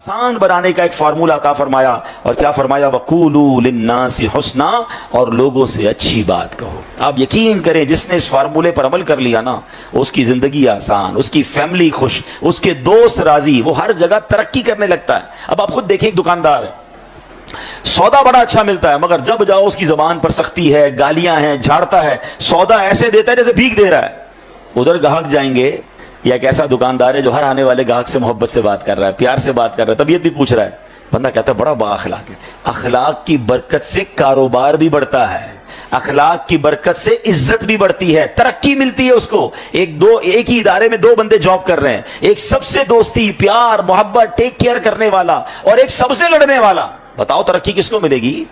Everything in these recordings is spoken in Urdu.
آسان بنانے کا ایک فارمولہ عطا فرمایا، اور کیا فرمایا؟ وَقُولُوا لِلنَّاسِ حُسْنًا، اور لوگوں سے اچھی بات کہو۔ آپ یقین کریں جس نے اس فارمولے پر عمل کر لیا نا، اس کی زندگی آسان، اس کی فیملی خوش، اس کے دوست راضی، وہ ہر جگہ ترقی کرنے لگتا ہے۔ اب آپ خود دیکھیں، ایک دکاندار ہے، سودا بڑا اچھا ملتا ہے، مگر جب جاؤ اس کی زبان پر سختی ہے، گالیاں ہیں، جھاڑتا ہے، سودا ایسے دیتا ہے جیسے بھیک دے رہا ہے۔ ادھر گاہک جائیں گے، یا ایک ایسا دکاندار ہے جو ہر آنے والے گاہک سے محبت سے بات کر رہا ہے، پیار سے بات کر رہا ہے، طبیعت بھی پوچھ رہا ہے، بندہ کہتا ہے بڑا با اخلاق ہے۔ اخلاق کی برکت سے کاروبار بھی بڑھتا ہے، اخلاق کی برکت سے عزت بھی بڑھتی ہے، ترقی ملتی ہے اس کو۔ ایک ہی ادارے میں دو بندے جاب کر رہے ہیں، ایک سب سے دوستی، پیار، محبت، ٹیک کیئر کرنے والا، اور ایک سب سے لڑنے والا، بتاؤ ترقی کس کو ملے گی؟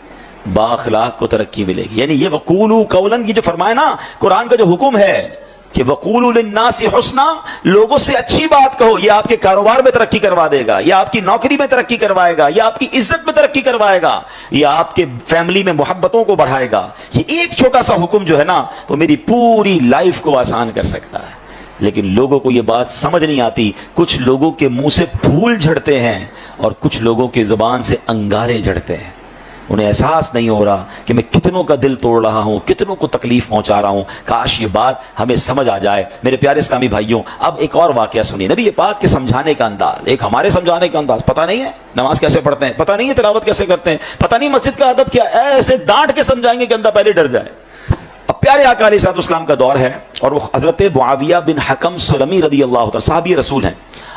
با اخلاق کو ترقی ملے گی۔ یعنی یہ وقولوا قولا کی جو فرمایا نا، قرآن کا جو حکم ہے کہ وَقُولُوا لِلنَّاسِ حُسْنًا، لوگوں سے اچھی بات کہو، یہ آپ کے کاروبار میں ترقی کروا دے گا، یہ آپ کی نوکری میں ترقی کروائے گا، یہ آپ کی عزت میں ترقی کروائے گا، یہ آپ کے فیملی میں محبتوں کو بڑھائے گا۔ یہ ایک چھوٹا سا حکم جو ہے نا، وہ میری پوری لائف کو آسان کر سکتا ہے۔ لیکن لوگوں کو یہ بات سمجھ نہیں آتی، کچھ لوگوں کے منہ سے پھول جھڑتے ہیں اور کچھ لوگوں کے زبان سے انگارے جھڑتے ہیں۔ انہیں احساس نہیں ہو رہا کہ میں کتنوں کا دل توڑ رہا ہوں، کتنوں کو تکلیف پہنچا رہا ہوں۔ کاش یہ بات ہمیں سمجھ آ جائے۔ میرے پیارے اسلامی بھائیوں، اب ایک اور واقعہ سنیے، نبی پاک کے سمجھانے کا انداز، ایک ہمارے سمجھانے کا انداز، پتہ نہیں ہے نماز کیسے پڑھتے ہیں، پتہ نہیں ہے تلاوت کیسے کرتے ہیں، پتہ نہیں مسجد کا ادب کیا، ایسے ڈانٹ کے سمجھائیں گے کہ بندہ پہلے ڈر جائے۔ اب پیارے آقا علیہ الصلوۃ والسلام کا دور ہے، اور وہ حضرت معاویہ بن حکم سلمی رضی اللہ عنہ، صحابی رسول ہیں،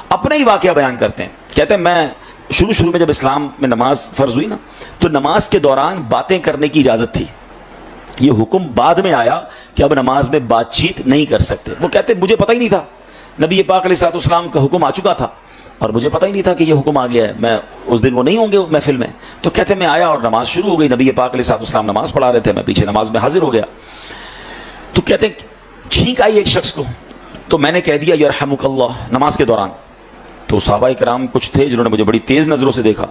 اپنے ہی واقعہ بیان کرتے ہیں۔ کہتے ہیں میں شروع میں جب اسلام میں نماز فرض ہوئی نا، تو نماز کے دوران باتیں کرنے کی اجازت تھی۔ یہ حکم بعد میں آیا کہ اب نماز میں بات چیت نہیں کر سکتے۔ وہ کہتے مجھے پتہ ہی نہیں تھا، نبی پاک علیہ الصلوۃ والسلام کا حکم آ چکا تھا اور مجھے پتہ ہی نہیں تھا کہ یہ حکم آ گیا ہے، میں اس دن وہ نہیں ہوں گے محفل میں۔ تو کہتے میں آیا اور نماز شروع ہو گئی، نبی پاک علیہ الصلوۃ والسلام نماز پڑھا رہے تھے، میں پیچھے نماز میں حاضر ہو گیا۔ تو کہتے چھینک آئی ایک شخص کو، تو میں نے کہہ دیا یرحمک اللہ نماز کے دوران۔ تو صحابہ کرام کچھ تھے جنہوں نے مجھے بڑی تیز نظروں سے دیکھا،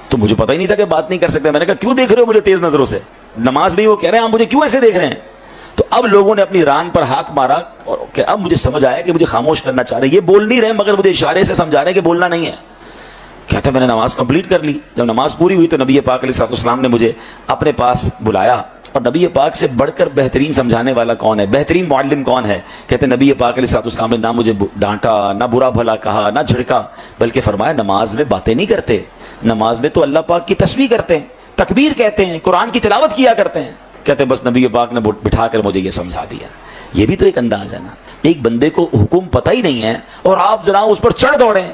تو مجھے پتہ ہی نہیں تھا کہ بات نہیں کر سکتے۔ میں نے کہا کیوں دیکھ رہے ہو مجھے تیز نظروں سے؟ نماز میں وہ کہہ رہے ہیں آپ مجھے کیوں ایسے دیکھ رہے ہیں؟ تو اب لوگوں نے اپنی ران پر ہاتھ مارا، اور کہ اب مجھے سمجھ آیا کہ مجھے خاموش کرنا چاہ رہے ہیں، یہ بول نہیں رہے مگر مجھے اشارے سے سمجھا رہے ہیں کہ بولنا نہیں ہے۔ کہتا میں نے نماز کمپلیٹ کر لی۔ جب نماز پوری ہوئی تو نبی پاک علیہ الصلوۃ والسلام نے مجھے اپنے پاس بلایا، اور نبی پاک سے بڑھ کر بہترین سمجھانے والا کون ہے، بہترین معلم کون ہے؟ کہتے ہیں نبی پاک علیہ الصلوۃ والسلام نے نہ مجھے ڈانٹا، نہ برا بھلا کہا، نہ جھڑکا، بلکہ فرمایا نماز میں باتیں نہیں کرتے، نماز میں تو اللہ پاک کی تسبیح کرتے ہیں، تکبیر کہتے ہیں، قرآن کی تلاوت کیا کرتے ہیں۔ کہتے ہیں بس نبی پاک نے بٹھا کر مجھے یہ سمجھا دیا۔ یہ بھی تو ایک انداز ہے نا، ایک بندے کو حکم پتہ ہی نہیں ہے اور آپ ذرا اس پر چڑھ دوڑیں،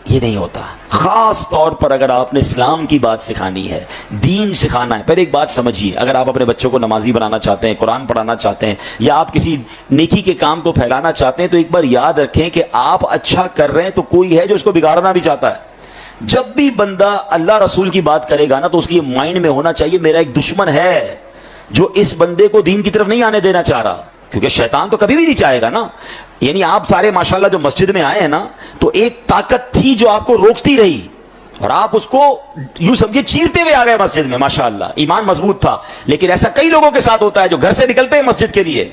یہ نہیں ہوتا۔ خاص طور پر اگر آپ نے اسلام کی بات سکھانی ہے، دین سکھانا ہے، پہلے ایک بات سمجھیے، اگر آپ اپنے بچوں کو نمازی بنانا چاہتے ہیں، قرآن پڑھانا چاہتے ہیں، یا آپ کسی نیکی کے کام کو پھیلانا چاہتے ہیں، تو ایک بار یاد رکھیں کہ آپ اچھا کر رہے ہیں تو کوئی ہے جو اس کو بگاڑنا بھی چاہتا ہے۔ جب بھی بندہ اللہ رسول کی بات کرے گا نا، تو اس کی مائنڈ میں ہونا چاہیے میرا ایک دشمن ہے جو اس بندے کو دین کی طرف نہیں آنے دینا چاہ رہا، کیونکہ شیطان تو کبھی بھی نہیں چاہے گا نا۔ یعنی آپ سارے ماشاءاللہ جو مسجد میں آئے ہیں نا، تو ایک طاقت تھی جو آپ کو روکتی رہی، اور آپ اس کو یوں سمجھے چیرتے ہوئے آ گئے مسجد میں، ماشاءاللہ ایمان مضبوط تھا۔ لیکن ایسا کئی لوگوں کے ساتھ ہوتا ہے جو گھر سے نکلتے ہیں مسجد کے لیے،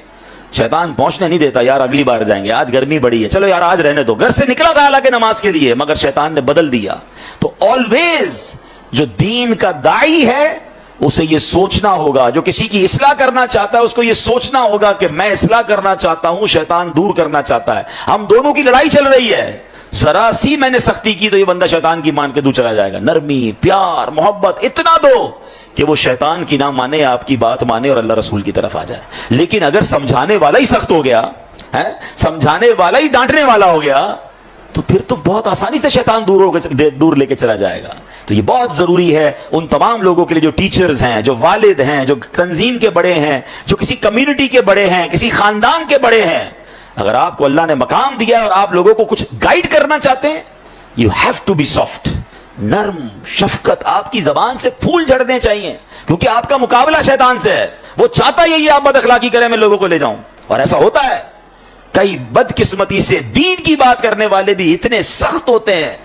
شیطان پہنچنے نہیں دیتا، یار اگلی بار جائیں گے، آج گرمی بڑی ہے، چلو یار آج رہنے دو۔ گھر سے نکلا تھا حالانکہ نماز کے لیے، مگر شیطان نے بدل دیا۔ تو آلویز جو دین کا داعی ہے اسے یہ سوچنا ہوگا، جو کسی کی اصلاح کرنا چاہتا ہے اس کو یہ سوچنا ہوگا کہ میں اصلاح کرنا چاہتا ہوں، شیطان دور کرنا چاہتا ہے، ہم دونوں کی لڑائی چل رہی ہے۔ ذرا سی میں نے سختی کی تو یہ بندہ شیطان کی مان کے دور چلا جائے گا۔ نرمی، پیار، محبت اتنا دو کہ وہ شیطان کی نہ مانے، آپ کی بات مانے اور اللہ رسول کی طرف آ جائے۔ لیکن اگر سمجھانے والا ہی سخت ہو گیا، سمجھانے والا ہی ڈانٹنے والا ہو گیا، تو پھر تو بہت آسانی سے شیطان دور لے کے چلا جائے گا۔ تو یہ بہت ضروری ہے ان تمام لوگوں کے لیے جو ٹیچرز ہیں، جو والد ہیں، جو تنظیم کے بڑے ہیں، جو کسی کمیونٹی کے بڑے ہیں، کسی خاندان کے بڑے ہیں، اگر آپ کو اللہ نے مقام دیا ہے اور آپ لوگوں کو کچھ گائیڈ کرنا چاہتے ہیں، you have to be soft, نرم، شفقت، آپ کی زبان سے پھول جھڑنے چاہیے، کیونکہ آپ کا مقابلہ شیطان سے ہے۔ وہ چاہتا یہی آپ بد اخلاقی کریں، میں لوگوں کو لے جاؤں، اور ایسا ہوتا ہے۔ کئی بدقسمتی سے دین کی بات کرنے والے بھی اتنے سخت ہوتے ہیں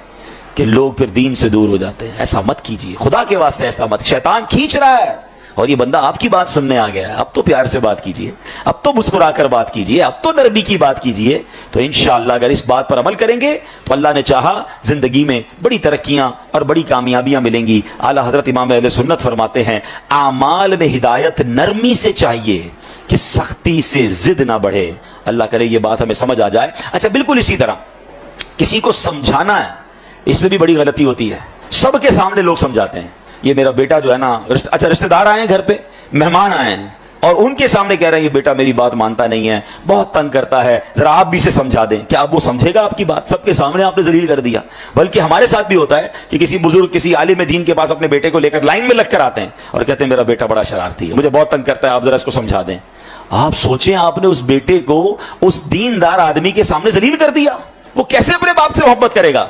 کہ لوگ پھر دین سے دور ہو جاتے ہیں۔ ایسا مت کیجیے، خدا کے واسطے ایسا مت، شیطان کھینچ رہا ہے، اور یہ بندہ آپ کی بات سننے آ گیا ہے, اب تو پیار سے بات کیجئے, اب تو مسکرا کر بات کیجئے, اب تو نرمی کی بات کیجئے. تو انشاءاللہ اگر اس بات پر عمل کریں گے تو اللہ نے چاہا زندگی میں بڑی ترقیاں اور بڑی کامیابیاں ملیں گی. اعلیٰ حضرت امام اہل سنت فرماتے ہیں اعمال میں ہدایت نرمی سے چاہیے کہ سختی سے ضد نہ بڑھے. اللہ کرے یہ بات ہمیں سمجھ آ جائے. اچھا بالکل اسی طرح کسی کو سمجھانا ہے, اس میں بھی بڑی غلطی ہوتی ہے. سب کے سامنے لوگ سمجھاتے ہیں, یہ میرا بیٹا جو ہے نا, اچھا رشتہ دار آئے ہیں گھر پہ, مہمان آئے ہیں, اور ان کے سامنے کہہ رہے ہیں یہ بیٹا میری بات مانتا نہیں ہے, بہت تنگ کرتا ہے, ذرا آپ بھی اسے سمجھا دیں. کیا اب وہ سمجھے گا آپ کی بات؟ سب کے سامنے آپ نے ذلیل کر دیا. بلکہ ہمارے ساتھ بھی ہوتا ہے کہ کسی بزرگ, کسی عالم دین کے پاس اپنے بیٹے کو لے کر لائن میں لگ کر آتے ہیں اور کہتے ہیں میرا بیٹا بڑا شرارتی ہے, مجھے بہت تنگ کرتا ہے, آپ ذرا اس کو سمجھا دیں. آپ سوچیں آپ نے اس بیٹے کو اس دیندار آدمی کے سامنے ذلیل کر دیا, وہ کیسے اپنے باپ سے محبت کرے گا؟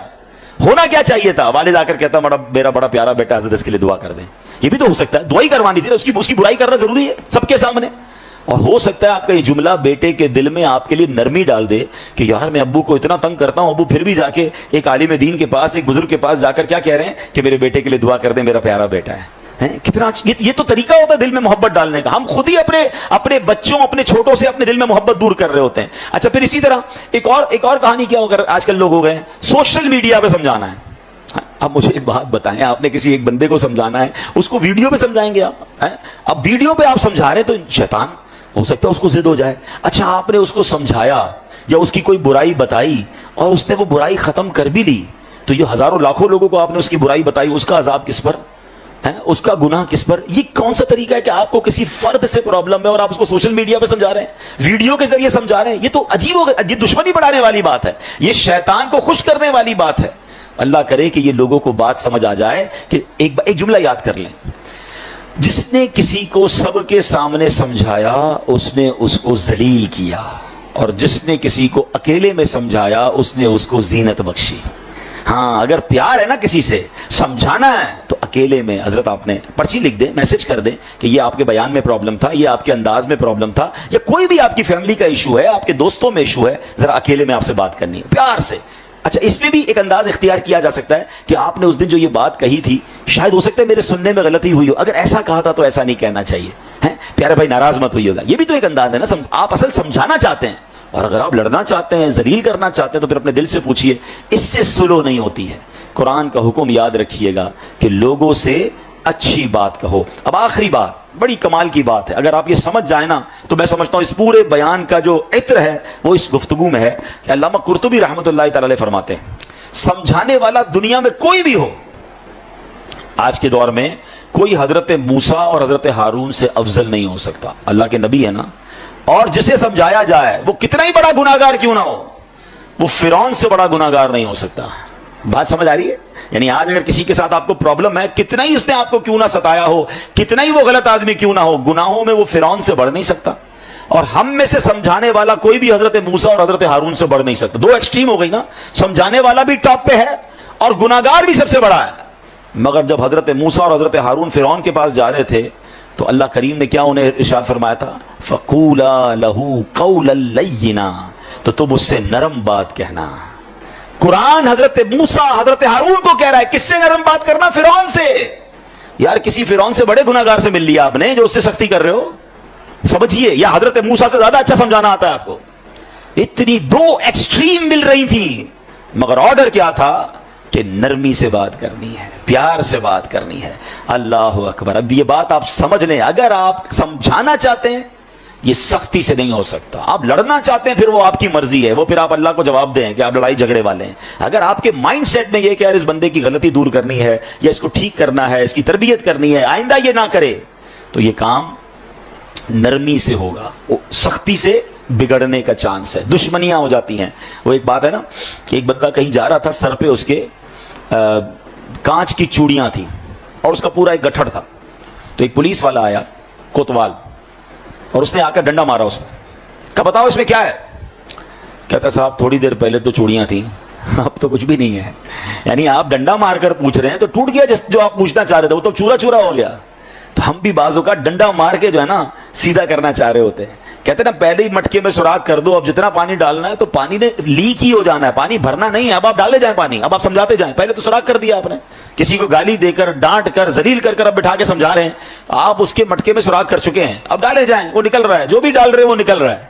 ہونا کیا چاہیے تھا, والد آ کر کہتا میرا بڑا پیارا بیٹا, حضرت اس کے لیے دعا کر دیں. یہ بھی تو ہو سکتا ہے, دعائی کروانی تھی, اس کی برائی کرنا ضروری ہے سب کے سامنے. اور ہو سکتا ہے آپ کا یہ جملہ بیٹے کے دل میں آپ کے لیے نرمی ڈال دے کہ یار میں ابو کو اتنا تنگ کرتا ہوں, ابو پھر بھی جا کے ایک عالم دین کے پاس, ایک بزرگ کے پاس جا کر کیا کہہ رہے ہیں کہ میرے بیٹے کے لیے دعا کر دیں, میرا پیارا بیٹا ہے. کتنا یہ تو طریقہ ہوتا ہے دل میں محبت ڈالنے کا. ہم خود ہی اپنے بچوں, اپنے چھوٹوں سے اپنے دل میں محبت دور کر رہے ہوتے ہیں. اچھا پھر اسی طرح ایک اور کہانی کیا ہو کر آج کل لوگ ہو گئے ہیں, سوشل میڈیا پہ سمجھانا ہے. اب مجھے ایک بات بتائیں, آپ نے کسی ایک بندے کو سمجھانا ہے, اس کو ویڈیو پہ سمجھائیں گے آپ؟ اب ویڈیو پہ آپ سمجھا رہے ہیں تو شیطان ہو سکتا ہے اس کو ضد ہو جائے. اچھا آپ نے اس کو سمجھایا یا اس کی کوئی برائی بتائی اور اس نے وہ برائی ختم کر بھی لی, تو یہ ہزاروں لاکھوں لوگوں کو آپ نے اس کی برائی بتائی, اس کا عذاب کس پر ہے, اس کا گناہ کس پر؟ یہ کون سا طریقہ ہے کہ آپ کو کسی فرد سے پرابلم ہے اور آپ اس کو سوشل میڈیا پہ سمجھا رہے ہیں, ویڈیو کے ذریعے سمجھا رہے ہیں؟ یہ تو عجیب ہو گیا, یہ دشمنی بڑھانے والی بات ہے, یہ شیطان کو خوش کرنے والی بات ہے. اللہ کرے کہ یہ لوگوں کو بات سمجھ آ جائے کہ ایک جملہ یاد کر لیں, جس نے کسی کو سب کے سامنے سمجھایا اس نے اس کو ذلیل کیا, اور جس نے کسی کو اکیلے میں سمجھایا اس نے اس کو زینت بخشی. ہاں اگر پیار ہے نا کسی سے, سمجھانا ہے تو اکیلے میں, حضرت آپ نے پرچی لکھ دیں, میسج کر دیں کہ یہ آپ کے بیان میں پرابلم تھا, یہ آپ کے انداز میں پرابلم تھا, یا کوئی بھی آپ کی فیملی کا ایشو ہے, آپ کے دوستوں میں ایشو ہے, ذرا اکیلے میں آپ سے بات کرنی ہے پیار سے. اچھا اس میں بھی ایک انداز اختیار کیا جا سکتا ہے کہ آپ نے اس دن جو یہ بات کہی تھی شاید ہو سکتا ہے میرے سننے میں غلطی ہوئی ہو, اگر ایسا کہا تھا تو ایسا نہیں کہنا چاہیے, پیارے بھائی ناراض مت ہوئی ہوگا. یہ بھی تو ایک انداز ہے نا, آپ اصل سمجھانا چاہتے ہیں, اور اگر آپ لڑنا چاہتے ہیں, ذلیل کرنا چاہتے ہیں تو پھر اپنے دل سے پوچھیے, اس سے سلو نہیں ہوتی ہے. قرآن کا حکم یاد رکھیے گا کہ لوگوں سے اچھی بات کہو. اب آخری بات بڑی کمال کی بات ہے, اگر آپ یہ سمجھ جائیں نا تو میں سمجھتا ہوں اس پورے بیان کا جو عطر ہے وہ اس گفتگو میں ہے. کہ علامہ قرطبی رحمۃ اللہ تعالی علیہ فرماتے ہیں, سمجھانے والا دنیا میں کوئی بھی ہو, آج کے دور میں کوئی حضرت موسیٰ اور حضرت ہارون سے افضل نہیں ہو سکتا. اللہ کے نبی ہے نا, اور جسے سمجھایا جائے وہ کتنا ہی بڑا گناہگار کیوں نہ ہو, وہ فرعون سے بڑا گناہگار نہیں ہو سکتا. بات سمجھ آ رہی ہے؟ یعنی آج اگر کسی کے ساتھ آپ کو پرابلم ہے, کتنا ہی اس نے آپ کو کیوں نہ ستایا ہو, کتنا ہی وہ غلط آدمی کیوں نہ ہو, گناہوں میں وہ فرعون سے بڑھ نہیں سکتا. اور ہم میں سے سمجھانے والا کوئی بھی حضرت موسیٰ اور حضرت ہارون سے بڑھ نہیں سکتا. دو ایکسٹریم ہو گئی نا, سمجھانے والا بھی ٹاپ پہ ہے اور گناہگار بھی سب سے بڑا ہے. مگر جب حضرت موسیٰ اور حضرت ہارون فرعون کے پاس جا رہے تھے تو اللہ کریم نے کیا انہیں ارشاد فرمایا تھا, فَقُولَا لَهُ قَوْلًا لَيِّنًا, تو تم اس سے نرم بات کہنا. قرآن حضرت موسیٰ حضرت ہارون کو کہہ رہا ہے, کس سے نرم بات کرنا؟ فرعون سے. یار کسی فرعون سے بڑے گناہگار سے مل لیا آپ نے جو اس سے سختی کر رہے ہو, سمجھیے. یا حضرت موسیٰ سے زیادہ اچھا سمجھانا آتا ہے آپ کو. اتنی دو ایکسٹریم مل رہی تھی, مگر آرڈر کیا تھا کہ نرمی سے بات کرنی ہے, پیار سے بات کرنی ہے. اللہ اکبر. اب یہ بات آپ سمجھ لیں, اگر آپ سمجھانا چاہتے ہیں یہ سختی سے نہیں ہو سکتا. آپ لڑنا چاہتے ہیں پھر وہ آپ کی مرضی ہے, وہ پھر آپ اللہ کو جواب دیں کہ آپ لڑائی جھگڑے والے ہیں. اگر آپ کے مائنڈ سیٹ میں یہ کہ یار اس بندے کی غلطی دور کرنی ہے, یا اس کو ٹھیک کرنا ہے, اس کی تربیت کرنی ہے, آئندہ یہ نہ کرے, تو یہ کام نرمی سے ہوگا. سختی سے بگڑنے کا چانس ہے, دشمنیاں ہو جاتی ہیں. وہ ایک بات ہے نا کہ ایک بندہ کہیں جا رہا تھا, سر پہ اس کے کانچ کی چوڑیاں تھیں اور اس کا پورا ایک گٹھڑ تھا. تو ایک پولیس والا آیا, کوتوال, اور اس نے آ کر ڈنڈا مارا اس میں. کہا بتاؤ اس میں کیا ہے؟ کہتا صاحب تھوڑی دیر پہلے تو چوڑیاں تھیں, اب تو کچھ بھی نہیں ہے. یعنی آپ ڈنڈا مار کر پوچھ رہے ہیں تو ٹوٹ گیا جو آپ پوچھنا چاہ رہے تھے, وہ تو چورا چورا ہو گیا. تو ہم بھی بعض اوقات ڈنڈا مار کے جو ہے نا سیدھا کرنا چاہ رہے ہوتے ہیں کہتے ہیں نا پہلے ہی مٹکے میں سوراخ کر دو, اب جتنا پانی ڈالنا ہے تو پانی نے لیک ہی ہو جانا ہے, پانی بھرنا نہیں ہے. اب آپ ڈالے جائیں پانی, اب آپ سمجھاتے جائیں. پہلے تو سوراخ کر دیا آپ نے, کسی کو گالی دے کر, ڈانٹ کر, ذلیل کر کر اب بٹھا کے سمجھا رہے ہیں. آپ اس کے مٹکے میں سوراخ کر چکے ہیں, اب ڈالے جائیں, وہ نکل رہا ہے, جو بھی ڈال رہے ہیں وہ نکل رہا ہے.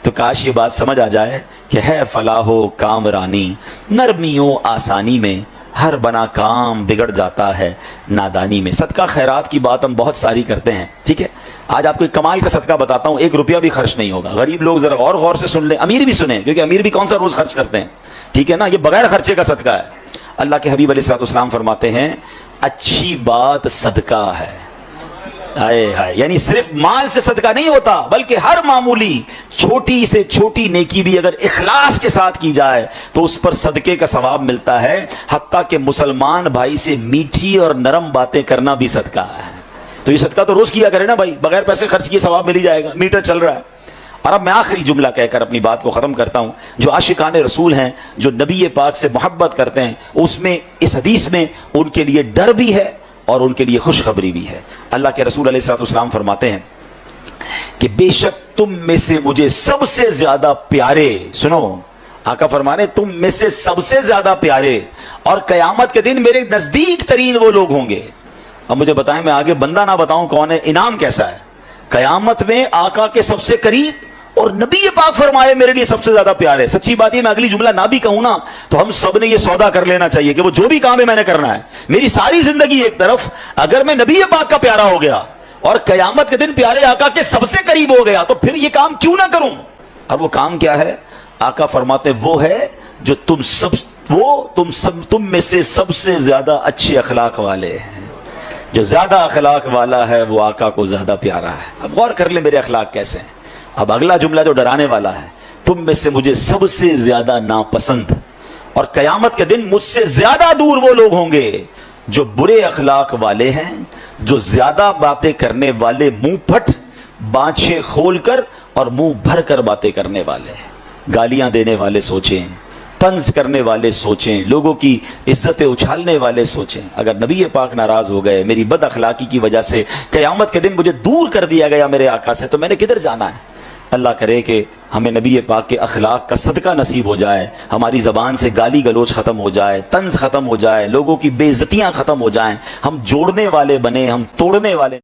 تو کاش یہ بات سمجھ آ جائے کہ ہے فلاح و کامرانی نرمیوں آسانی میں, ہر بنا کام بگڑ جاتا ہے نادانی میں. صدقہ خیرات کی بات ہم بہت ساری کرتے ہیں, ٹھیک ہے. آج آپ کو ایک کمال کا صدقہ بتاتا ہوں, 1 روپیہ بھی خرچ نہیں ہوگا. غریب لوگ ذرا اور غور سے سن لیں, امیر بھی سنیں, کیونکہ امیر بھی کون سا روز خرچ کرتے ہیں, ٹھیک ہے نا. یہ بغیر خرچے کا صدقہ ہے. اللہ کے حبیب علیہ الصلوۃ والسلام فرماتے ہیں اچھی بات صدقہ ہے. یعنی صرف مال سے صدقہ نہیں ہوتا, بلکہ ہر معمولی چھوٹی سے چھوٹی نیکی بھی اگر اخلاص کے ساتھ کی جائے تو اس پر صدقے کا ثواب ملتا ہے. حتیٰ کہ مسلمان بھائی سے میٹھی اور نرم باتیں کرنا بھی صدقہ ہے. تو یہ صدقہ تو روز کیا کرے نا بھائی, بغیر پیسے خرچ کیے ثواب مل ہی جائے گا, میٹر چل رہا ہے. اور اب میں آخری جملہ کہہ کر اپنی بات کو ختم کرتا ہوں. جو عاشقان رسول ہیں, جو نبی پاک سے محبت کرتے ہیں, اس میں اس حدیث میں ان کے لیے ڈر بھی ہے اور ان کے لیے خوشخبری بھی ہے. اللہ کے رسول علیہ الصلوۃ والسلام فرماتے ہیں کہ بے شک تم میں سے مجھے سب سے زیادہ پیارے, سنو آقا فرمانے تم میں سے سب سے زیادہ پیارے اور قیامت کے دن میرے نزدیک ترین وہ لوگ ہوں گے. اب مجھے بتائیں, میں آگے بندہ نہ بتاؤں کون ہے, انعام کیسا ہے. قیامت میں آقا کے سب سے قریب اور نبی پاک فرمائے میرے لیے سب سے زیادہ پیارے. سچی بات ہے, میں اگلی جملہ نہ بھی کہوں نا تو ہم سب نے یہ سودا کر لینا چاہیے کہ وہ جو بھی کام ہے میں نے کرنا ہے. میری ساری زندگی ایک طرف, اگر میں نبی پاک کا پیارا ہو گیا اور قیامت کے دن پیارے آقا کے سب سے قریب ہو گیا تو پھر یہ کام کیوں نہ کروں. اور وہ کام کیا ہے؟ آقا فرماتے وہ ہے جو تم میں سے سب سے زیادہ اچھے اخلاق والے ہیں. جو زیادہ اخلاق والا ہے وہ آقا کو زیادہ پیارا ہے. اب غور کر لیں میرے اخلاق کیسے ہیں. اب اگلا جملہ جو ڈرانے والا ہے, تم میں سے مجھے سب سے زیادہ ناپسند اور قیامت کے دن مجھ سے زیادہ دور وہ لوگ ہوں گے جو برے اخلاق والے ہیں, جو زیادہ باتیں کرنے والے, منہ پھٹ, بانچیں کھول کر اور منہ بھر کر باتیں کرنے والے ہیں. گالیاں دینے والے سوچیں, طنز کرنے والے سوچیں, لوگوں کی عزتیں اچھالنے والے سوچیں. اگر نبی پاک ناراض ہو گئے میری بد اخلاقی کی وجہ سے, قیامت کے دن مجھے دور کر دیا گیا میرے آقا سے, تو میں نے کدھر جانا ہے. اللہ کرے کہ ہمیں نبی پاک کے اخلاق کا صدقہ نصیب ہو جائے, ہماری زبان سے گالی گلوچ ختم ہو جائے, طنز ختم ہو جائے, لوگوں کی بے عزتیاں ختم ہو جائیں, ہم جوڑنے والے بنے, ہم توڑنے والے